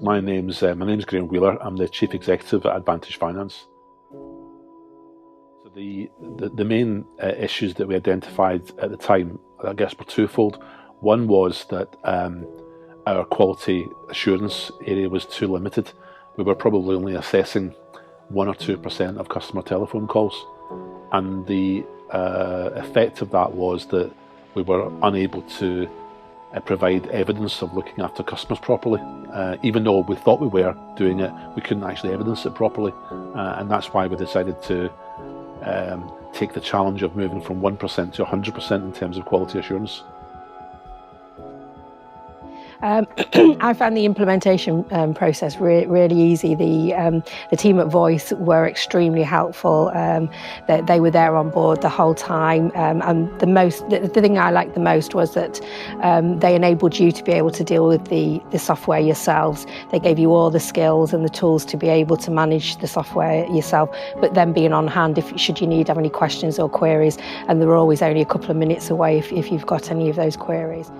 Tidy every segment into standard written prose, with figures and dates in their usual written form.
My name's Graham Wheeler. I'm the Chief Executive at Advantage Finance. So the main issues that we identified at the time, I guess, were twofold. One was that our quality assurance area was too limited. We were probably only assessing 1 or 2% of customer telephone calls, and the effect of that was that we were unable to provide evidence of looking after customers properly. Even though we thought we were doing it, we couldn't actually evidence it properly, and that's why we decided to take the challenge of moving from 1% to 100% in terms of quality assurance. I found the implementation process really easy. The team at Voyc were extremely helpful. They were there on board the whole time, and the thing I liked the most was that they enabled you to be able to deal with the software yourselves. They gave you all the skills and the tools to be able to manage the software yourself, but then being on hand should you have any questions or queries, and they're always only a couple of minutes away if you've got any of those queries.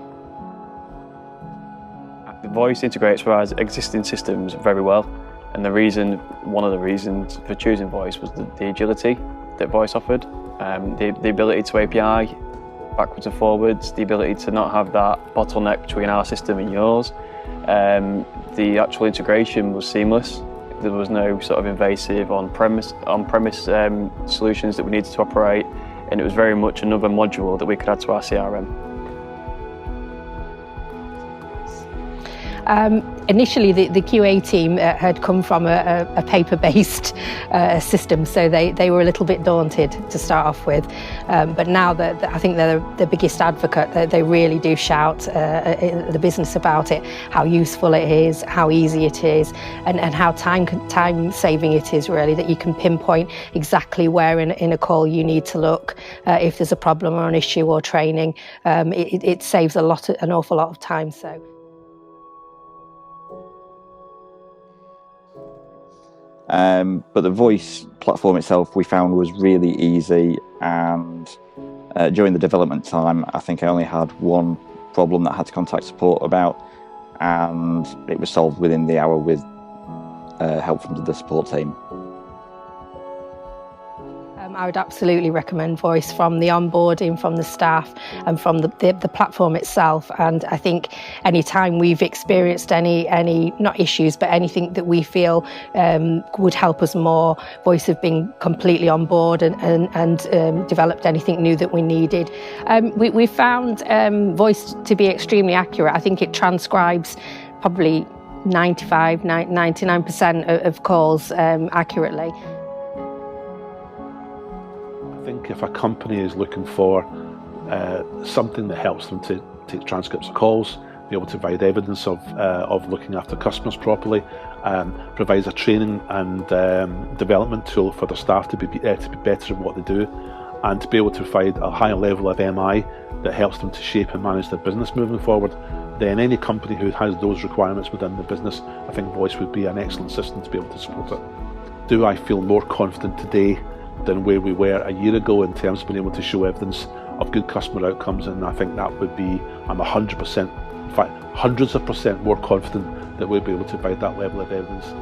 Voyc integrates with our existing systems very well, and one of the reasons for choosing Voyc was the agility that Voyc offered, the ability to API backwards and forwards, the ability to not have that bottleneck between our system and yours. The actual integration was seamless. There was no sort of invasive on-premise solutions that we needed to operate, and it was very much another module that we could add to our CRM. Initially, the QA team had come from a paper-based system, so they were a little bit daunted to start off with. But now that I think they're the biggest advocate, they really do shout the business about it, how useful it is, how easy it is, and how time-saving it is, really, that you can pinpoint exactly where in a call you need to look if there's a problem or an issue or training. It saves an awful lot of time. So. But the Voyc platform itself we found was really easy, and during the development time I think I only had one problem that I had to contact support about, and it was solved within the hour with help from the support team. I would absolutely recommend Voyc, from the onboarding, from the staff, and from the platform itself. And I think any time we've experienced any not issues, but anything that we feel would help us more, Voyc have been completely on board and developed anything new that we needed. We found Voyc to be extremely accurate. I think it transcribes probably 99% of calls accurately. I think if a company is looking for something that helps them to take transcripts of calls, be able to provide evidence of looking after customers properly, provides a training and development tool for their staff to be better at what they do, and to be able to provide a higher level of MI that helps them to shape and manage their business moving forward, then any company who has those requirements within the business, I think Voyc would be an excellent system to be able to support it. Do I feel more confident today than where we were a year ago in terms of being able to show evidence of good customer outcomes? And I think that would be, I'm 100%, in fact hundreds of percent more confident that we'll be able to provide that level of evidence.